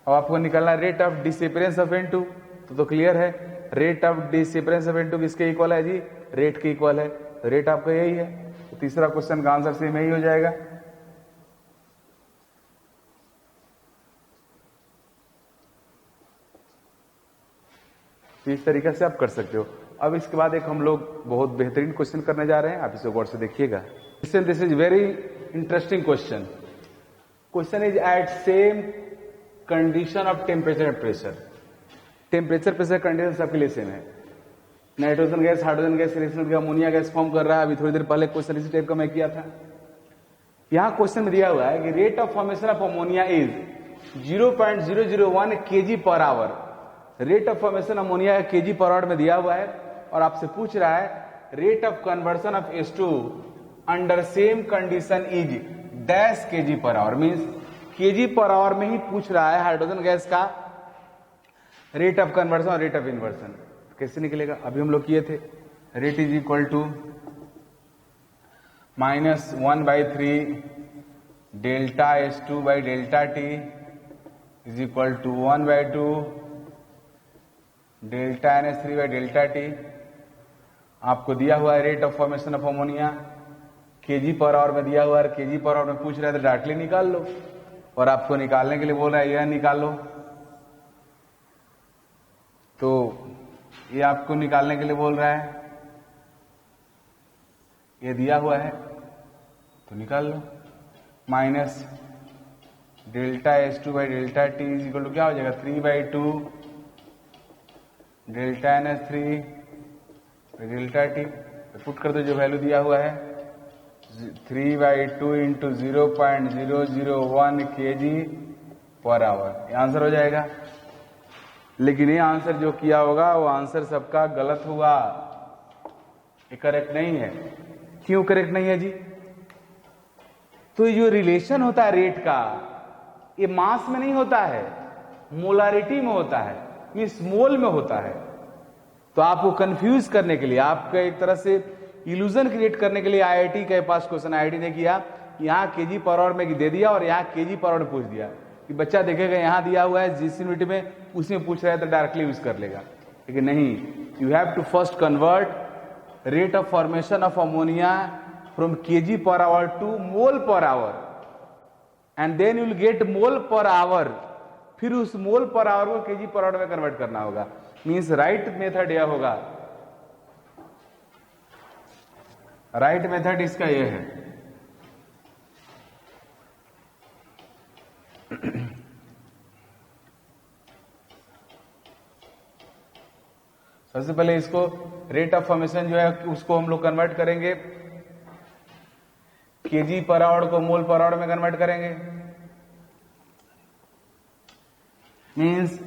अब आपको निकालना rate of disappearance of N2, तो क्लियर है rate of disappearance of N2 किसके इक्वल है जी, रेट के इक्वल है, तो रेट आपका यही है, तो तीसरा क्वेश्चन का आंसर सेम यही हो जाएगा। तो इस तरीके से आप कर सकते हो। अब इसके बाद एक हम लोग बहुत बेहतरीन क्वेश्चन करने जा रहे हैं, आप इसे गौर से देखिएगा। This is very interesting question. Question is at same condition of temperature and pressure. Temperature pressure condition सबके लिए सेम है। Nitrogen gas, hydrogen gas reaction करके अमोनिया गैस फॉर्म कर रहा है। अभी थोड़ी देर पहले क्वेश्चन इसी टाइप का मैं किया था। यहां क्वेश्चन में दिया हुआ है कि rate of formation of ammonia is 0.001 kg per our. Rate of formation ammonia kg per hour में दिया हुआ है और आपसे पूछ रहा है rate of conversion of H2 under same condition is dash kg per our. Means kg per hour में ही पूछ रहा है हाइड्रोजन गैस का रेट ऑफ कन्वर्सन और रेट ऑफ इन्वर्सन। कैसे निकलेगा, अभी हम लोग किए थे। Rate is equal to -1/3 delta H2 by delta T is equal to 1/2 delta NH3 by delta T। आपको दिया हुआ है rate of formation of ammonia kg per hour में दिया हुआ है, kg पर आवर में पूछ रहा है तो डायरेक्टली निकाल लो, और आपको निकालने के लिए बोल रहा है यह निकाल लो, तो ये आपको निकालने के लिए बोल रहा है, ये दिया हुआ है तो निकाल लो। Minus delta H2 by delta T is equal to क्या हो जाएगा 3/2 delta NH3 delta T। Put कर दो जो वैल्यू दिया हुआ है 3/2 इंटू 0.001 kg पर आवर, ये आंसर हो जाएगा। लेकिन ये आंसर जो किया होगा वो आंसर सबका गलत हुआ, ये करेक्ट नहीं है। क्यों करेक्ट नहीं है जी, तो ये जो रिलेशन होता है रेट का, ये मास में नहीं होता है, मोलारिटी में होता है, मींस मोल में होता है। तो आपको कंफ्यूज करने के लिए, आपका एक तरह से इल्यूजन क्रिएट करने के लिए आईआईटी के पास क्वेश्चन, आईआईटी ने किया यहां kg पर आवर में दे दिया और यहां kg पर आवर में पूछ दिया कि बच्चा देखेगा यहां दिया हुआ है जिस यूनिट में उसमें पूछ रहा है तो डायरेक्टली यूज कर लेगा। लेकिन नहीं, you have to first convert rate of formation of ammonia from kg per hour to mole per hour and then you will get mole per hour. फिर उस मोल पर आवर को kg पर आवर में convert करना होगा। Means right method यह होगा, right method इसका यह है। सबसे पहले इसको रेट ऑफ फॉर्मेशन जो है उसको हम लोग कन्वर्ट करेंगे, kg पर आवर को मोल पर आवर में कन्वर्ट करेंगे। Means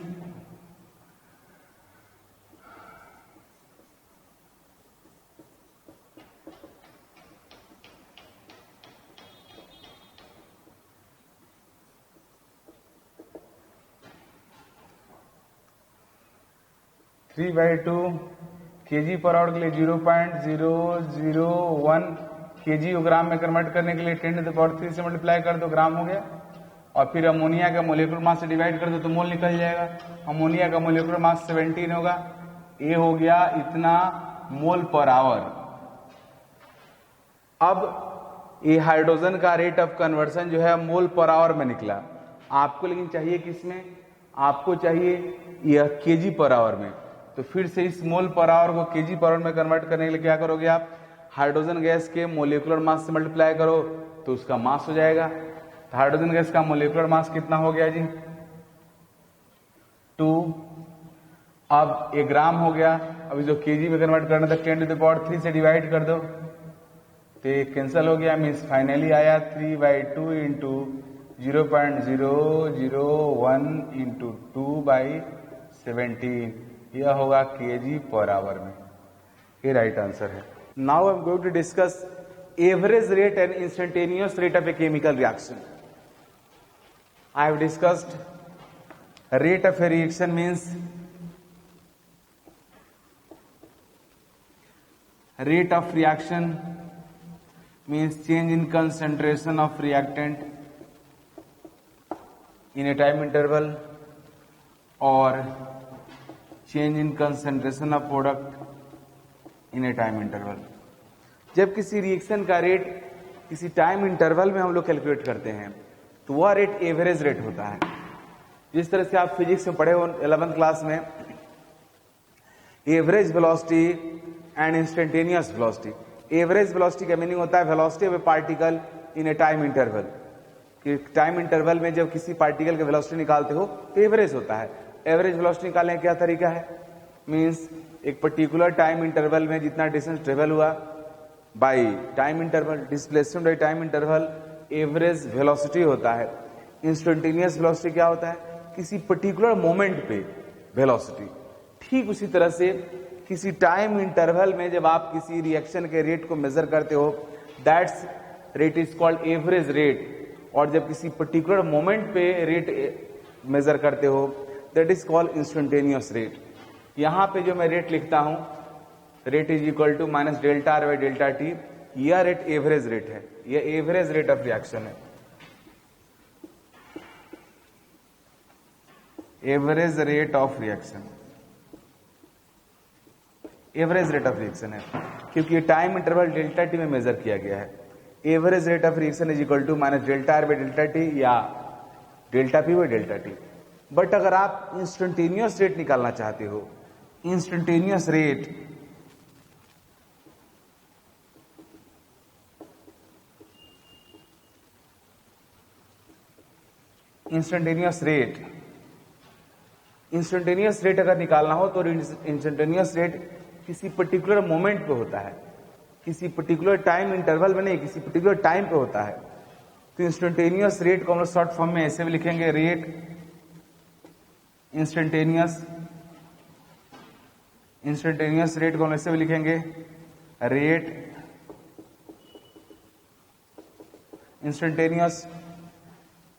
three by two kg per our के लिए 0.001 kg को ग्राम में कन्वर्ट करने के लिए 10⁻³ से मल्टीप्लाई कर दो, ग्राम हो गया। और फिर अमोनिया का मोलिकुलर मास से डिवाइड कर दो तो मोल निकल जाएगा। अमोनिया का मोलिकुलर मास 17 होगा, ये हो गया इतना मोल पर आवर। अब ये हाइड्रोजन का रेट ऑफ कन्वर्सन जो है मोल पर आवर में निकला। आपको लेकिन चाहिए किसमें, आपको चाहिए यह kg पर आवर में। तो फिर से इस मोल पर आवर को kg पर आवर में कन्वर्ट करने के लिए क्या करोगे आप, हाइड्रोजन गैस के मोलिकुलर मास से मल्टीप्लाई करो तो उसका मास हो जाएगा। तो हाइड्रोजन गैस का मोलिकुलर मास कितना हो गया जी 2। अब ये ग्राम हो गया। अभी जो kg में कन्वर्ट करना था 10⁻³ से डिवाइड कर दो तो ये कैंसिल हो गया। मीन्स फाइनली आया 3/2 इंटू 0.001 इंटू 2/17, यह होगा kg पर आवर में। ये राइट आंसर है। Now I am going to discuss average rate and instantaneous rate of a chemical reaction. I have discussed rate of a reaction means rate of reaction means change in concentration of reactant in a time interval or change in concentration of product in a time interval. जब किसी reaction का rate किसी time interval में हम लोग calculate करते हैं तो वह रेट एवरेज रेट होता है। जिस तरह से आप फिजिक्स में पढ़े हो 11th क्लास में, average velocity and instantaneous velocity. Average velocity का मीनिंग होता है velocity of A particle in A time interval, कि टाइम इंटरवल में जब किसी पार्टिकल की वेलोसिटी निकालते हो तो एवरेज होता है। एवरेज वेलोसिटी निकालने का क्या तरीका है? मींस एक पर्टिकुलर टाइम इंटरवल में जितना डिस्टेंस ट्रेवल हुआ bye time interval, displacement bye time interval, average velocity होता है। इंस्टेंटेनियस वेलोसिटी क्या होता है? किसी पर्टिकुलर मोमेंट पे वेलोसिटी। ठीक उसी तरह से किसी टाइम इंटरवल में जब आप किसी रिएक्शन के रेट को मेजर करते हो, that's rate is called average rate. और जब किसी पर्टिकुलर मोमेंट पे रेट मेजर करते हो, that is called instantaneous rate. यहां पे जो मैं रेट लिखता हूं, rate is equal to minus delta R by delta T, यह रेट एवरेज रेट है, यह एवरेज रेट ऑफ रिएक्शन है। Average rate of reaction, average rate of reaction है क्योंकि ये टाइम इंटरवल डेल्टा टी में मेजर किया गया है। Average rate of reaction is equal to minus delta R by delta T या delta P by delta T. But अगर आप इंस्टेंटेनियस रेट निकालना चाहते हो, इंस्टेंटेनियस रेट इंस्टेंटेनियस रेट अगर निकालना हो तो इंस्टेंटेनियस रेट किसी पर्टिकुलर मोमेंट पे होता है, किसी पर्टिकुलर टाइम इंटरवल में नहीं, किसी पर्टिकुलर टाइम पे होता है। तो इंस्टेंटेनियस रेट को हम लोग शॉर्ट फॉर्म में ऐसे भी लिखेंगे, रेट इंस्टेंटेनियस रेट को हम ऐसे भी लिखेंगे, rate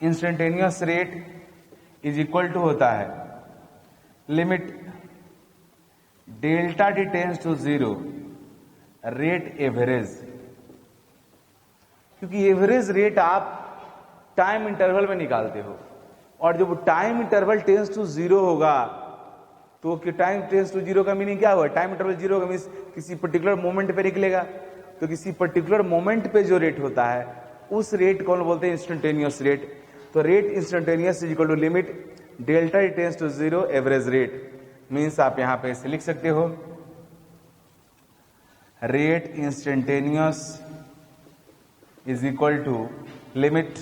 instantaneous rate is equal to होता है limit delta T tends to 0 rate average. क्योंकि एवरेज रेट आप टाइम इंटरवल में निकालते हो और जब टाइम इंटरवल टेंड्स टू 0 होगा तो टाइम टेंड्स टू 0 का मीनिंग क्या हुआ? टाइम इंटरवल 0 का मीन्स किसी पर्टिकुलर मोमेंट पे निकलेगा। तो किसी पर्टिकुलर मोमेंट पे जो रेट होता है उस रेट को हम बोलते हैं इंस्टेंटेनियस रेट। तो rate instantaneous is equal to limit delta T tends to 0 average rate. Means आप यहां पे ऐसे लिख सकते हो, rate instantaneous is equal to limit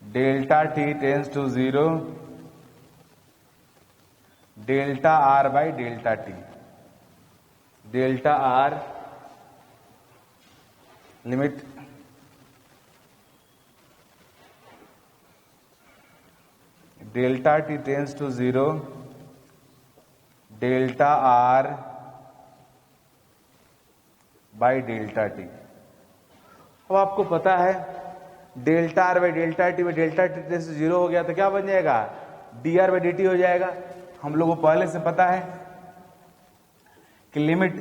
delta T tends to 0 delta R by delta T, delta R limit delta T tends to 0 delta R by delta T. अब आपको पता है delta R by delta T में delta T tends to 0 हो गया तो क्या बन जाएगा? D R by d T हो जाएगा। हम लोगों को पहले से पता है कि limit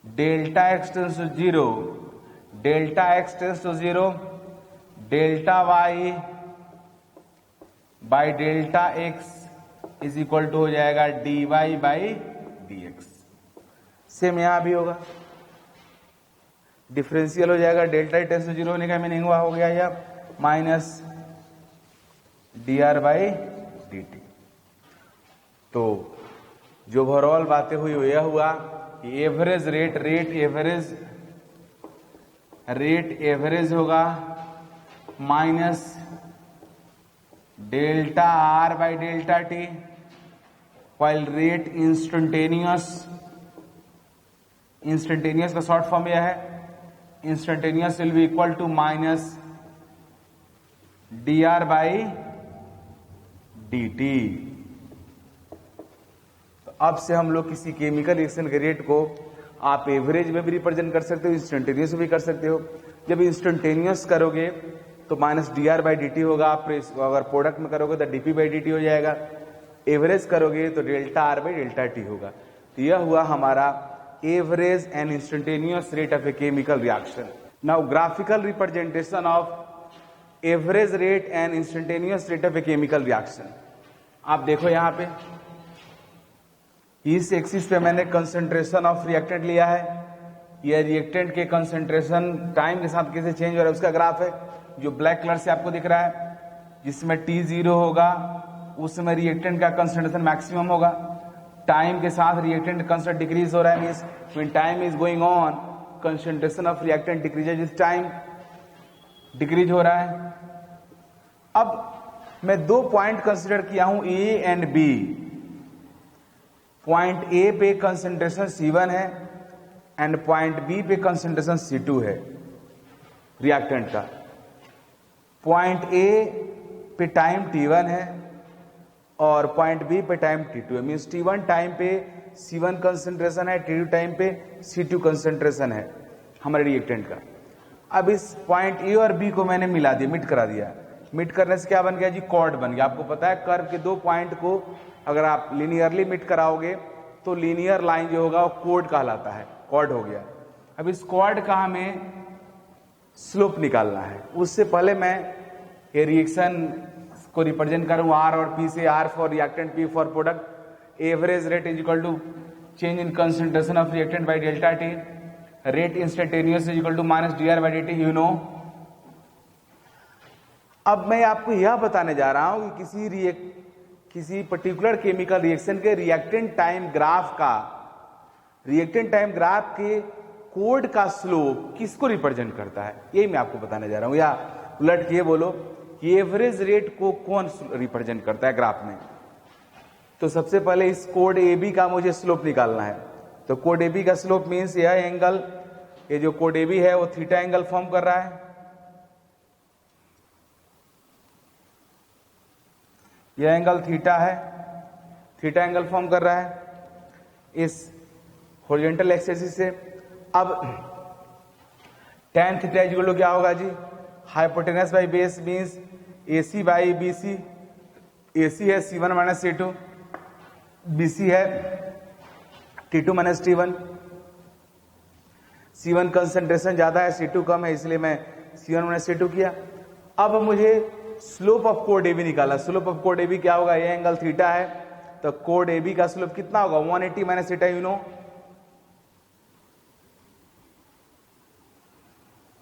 delta X tends to 0 delta X tends to 0 delta Y by delta X is equal to हो जाएगा d Y by d X. Same यहां भी होगा, डिफरेंशियल हो जाएगा। डेल्टा टेंड्स टू 0 होने का मीनिंग हुआ हो गया या minus d R by d T. तो जो ओवरऑल बातें हुई वो यह हुआ कि एवरेज रेट एवरेज होगा minus delta R by delta T, while rate instantaneous का शॉर्ट फॉर्म यह है, instantaneous will be equal to minus d R by d T. तो अब से हम लोग किसी केमिकल रिएक्शन के रेट को आप एवरेज में भी रिप्रेजेंट कर सकते हो, इंस्टेंटेनियस में भी कर सकते हो। जब इंस्टेंटेनियस करोगे तो minus d R by d T होगा, आप अगर प्रोडक्ट में करोगे तो डीपी बाई डी टी हो जाएगा। एवरेज करोगे तो delta R by delta T होगा। तो यह हुआ हमारा average and instantaneous rate of a chemical reaction. Now graphical representation of average rate and instantaneous rate of a chemical reaction. आप देखो यहां पे इस एक्सिस पे मैंने कंसंट्रेशन ऑफ रिएक्टेंट लिया है, यह रिएक्टेंट के कंसंट्रेशन टाइम के साथ कैसे चेंज हो रहा है उसका ग्राफ है, जो ब्लैक कलर से आपको दिख रहा है, जिसमें T0 होगा उस समय रिएक्टेंट का कंसंट्रेशन मैक्सिमम होगा। टाइम के साथ रिएक्टेंट कंसंट्रेशन डिक्रीज हो रहा है, means when time is going on concentration of reactant decreases इस टाइम, डिक्रीज हो रहा है। अब मैं दो पॉइंट कंसीडर किया हूं A and B. Point A पे कंसंट्रेशन C1 है एंड पॉइंट बी पे कंसंट्रेशन C2 है रिएक्टेंट का। पॉइंट ए पे टाइम T1 है और पॉइंट बी पे टाइम T2 है, मींस T1 टाइम पे C1 कंसंट्रेशन है, T2 टाइम पे C2 कंसंट्रेशन है हमारे रिएक्टेंट का। अब इस पॉइंट ए और बी को मैंने मिला दिया, मिट करा दिया। मिट करने से क्या बन गया जी, कॉर्ड बन गया। आपको पता है कर्व के दो पॉइंट को अगर आप लीनियरली मिट कराओगे तो लीनियर लाइन जो होगा वो कॉर्ड कहलाता है, कॉर्ड हो गया। अब इस कॉर्ड का हमें स्लोप निकालना है। उससे पहले मैं ये रिएक्शन को रिप्रेजेंट करूं आर और पी से, R for reactant, P for product. Average rate is equal to change in concentration of reactant by delta T. Rate instantaneous is equal to minus d R by d T, you know. अब मैं आपको यह बताने जा रहा हूं कि किसी पर्टिकुलर केमिकल रिएक्शन के रिएक्टेंट टाइम ग्राफ का, रिएक्टेंट टाइम ग्राफ के कोड का स्लोप किसको रिप्रेजेंट करता है, यही मैं आपको बताने जा रहा हूं। या उलट के बोलो कि एवरेज रेट को कौन रिप्रेजेंट करता है ग्राफ में। तो सबसे पहले इस कोड ए बी का मुझे स्लोप निकालना है। तो कोड ए बी का स्लोप मीन्स यह एंगल, ये जो कोड ए बी है वो थीटा एंगल फॉर्म कर रहा है। यह एंगल थीटा है, थीटा एंगल फॉर्म कर रहा है इस हॉरिजॉन्टल एक्सिस से। अब tan थीटा इक्वल टू क्या होगा जी, hypotenuse by base means AC by BC। AC है C1 माइनस C2, BC है T2 minus T1। C1 concentration ज्यादा है, C2 कम है, इसलिए मैं C1 माइनस C2 किया। अब मुझे स्लोप ऑफ कोड AB निकाला। स्लोप ऑफ कोड AB क्या होगा, ये एंगल थीटा है तो कोड AB का स्लोप कितना होगा, 180 minus theta, you know.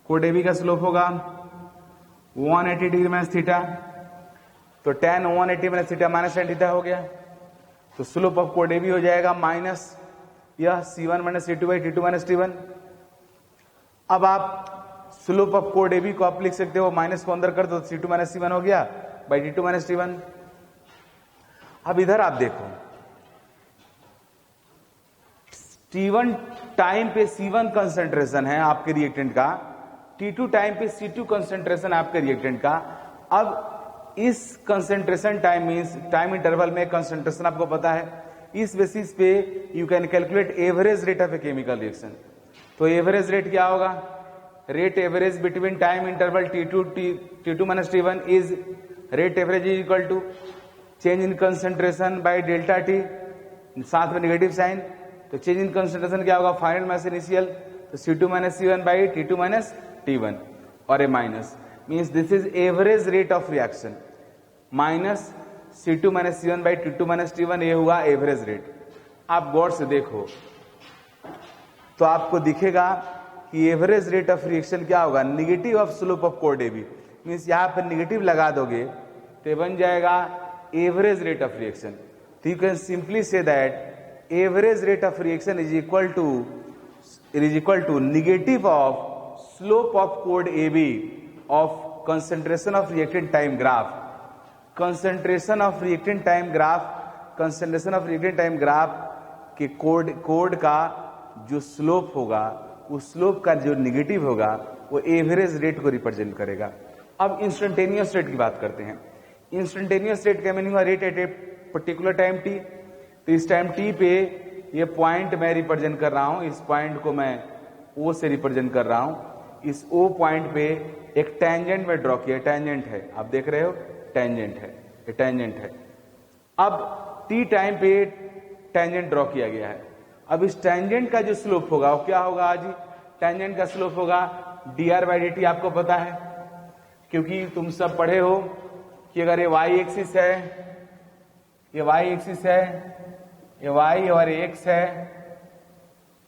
Code AB का स्लोप होगा 180 डिग्री माइनस थीटा, तो tan 180 minus theta minus tan theta हो गया। तो स्लोप ऑफ कोड AB हो जाएगा माइनस यह C1 minus C2 by T2 minus T1। अब आप स्लोप ऑफ कोड AB को आप लिख सकते हो, माइनस को अंदर कर दो तो C2 माइनस C1 हो गया बाई T2 माइनस T1। अब इधर आप देखो T1 टाइम पे C1 कंसंट्रेशन है आपके रिएक्टेंट का, T2 टाइम पे C2 कंसंट्रेशन आपके रिएक्टेंट का। अब इस concentration time means time interval में कंसंट्रेशन आपको पता है, इस बेसिस पे you can calculate average rate of a chemical reaction. तो एवरेज रेट क्या होगा, rate average between time interval T2 minus T1 is rate average is equal to change in concentration by delta T, साथ में negative sign. तो change in concentration क्या होगा, final minus initial, तो C2 minus C1 by T2 minus T1 और A minus means this is average rate of reaction minus C2 minus C1 by T2 minus T1, ये हुआ average rate. आप गौर से देखो तो आपको दिखेगा कि एवरेज रेट ऑफ रिएक्शन क्या होगा, निगेटिव ऑफ स्लोप ऑफ कोड AB, मीन्स यहां पर निगेटिव लगा दोगे तो बन जाएगा एवरेज रेट ऑफ रिएक्शन। तो you can simply say that average rate of reaction is equal to negative of slope of कोड AB of concentration of reactant time graph. Concentration of reactant time graph, concentration of reactant time graph के कोड का जो slope होगा, उस slope का जो negative होगा वो एवरेज रेट को रिप्रेजेंट करेगा। अब इंस्टेंटेनियस रेट की बात करते हैं। इंस्टेंटेनियस रेट का meaning rate at a particular time T. तो इस टाइम टी पे ये पॉइंट मैं रिप्रेजेंट कर रहा हूं, इस पॉइंट को मैं ओ से रिप्रेजेंट कर रहा हूं। इस ओ पॉइंट पे एक टेंजेंट में ड्रॉ किया, टेंजेंट है, आप देख रहे हो टेंजेंट है, ये टेंजेंट है। अब टी टाइम पे टेंजेंट ड्रॉ किया गया है। अब इस टेंजेंट का जो स्लोप होगा वो क्या होगा? आज टेंजेंट का स्लोप होगा dr बाई dt। आपको पता है क्योंकि तुम सब पढ़े हो कि अगर ये y एक्सिस है, ये y एक्सिस है, ये y और ये x है,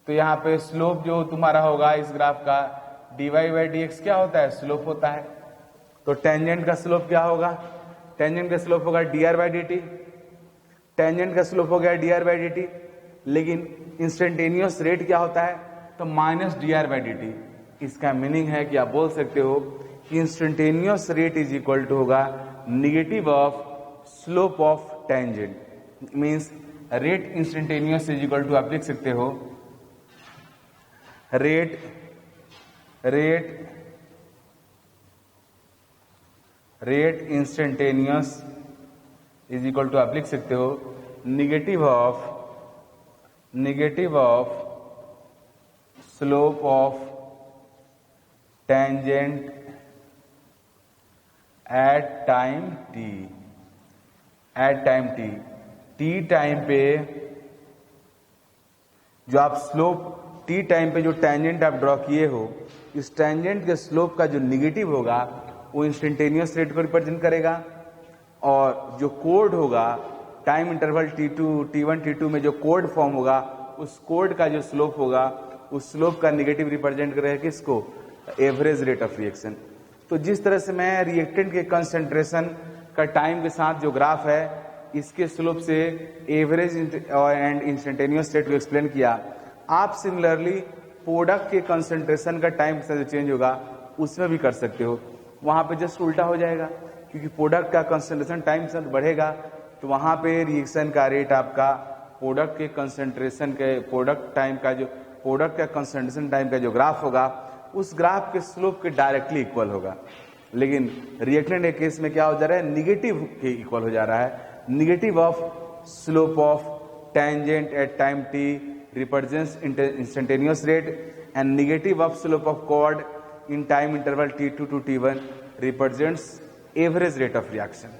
तो यहां पे स्लोप जो तुम्हारा होगा इस ग्राफ का dy बाई dx क्या होता है? स्लोप होता है। तो टेंजेंट का स्लोप क्या होगा? टेंजेंट का स्लोप होगा dr बाई dt। टेंजेंट का स्लोप हो गया dr बाई dt, लेकिन इंस्टेंटेनियस रेट क्या होता है? तो माइनस dr बाई dt। इसका मीनिंग है कि आप बोल सकते हो कि instantaneous rate is equal to होगा negative of slope of tangent. Means rate instantaneous is equal to आप लिख सकते हो rate instantaneous is equal to आप लिख सकते हो negative of slope of tangent at time T time पे जो आप स्लोप टी टाइम पे जो टेंजेंट आप ड्रॉ किए हो, इस टेंजेंट के स्लोप का जो निगेटिव होगा वो इंस्टेंटेनियस रेट को रिप्रेजेंट करेगा, और जो कोड होगा टाइम इंटरवल t1 t2 में जो कोड फॉर्म होगा उस कोड का जो स्लोप होगा उस स्लोप का निगेटिव रिप्रेजेंट करेगा किसको? Average rate of reaction. तो जिस तरह से मैं रिएक्टेंट के कंसंट्रेशन का टाइम के साथ जो ग्राफ है इसके स्लोप से एवरेज एंड इंस्टेंटेनियस रेट को एक्सप्लेन किया, आप सिमिलरली प्रोडक्ट के कंसंट्रेशन का टाइम के साथ जो चेंज होगा उसमें भी कर सकते हो। वहां पे जस्ट उल्टा हो जाएगा, क्योंकि प्रोडक्ट का कंसंट्रेशन टाइम के साथ बढ़ेगा तो वहां पे रिएक्शन का रेट आपका प्रोडक्ट के कंसंट्रेशन के प्रोडक्ट का कंसंट्रेशन टाइम का जो ग्राफ होगा उस ग्राफ के स्लोप के डायरेक्टली इक्वल होगा। लेकिन रिएक्टेंट के केस में क्या हो जा रहा है? निगेटिव के इक्वल हो जा रहा है। Negative of slope of tangent at time t represents instantaneous rate, and negative of slope of chord in time interval t2 to t1 represents average rate of reaction.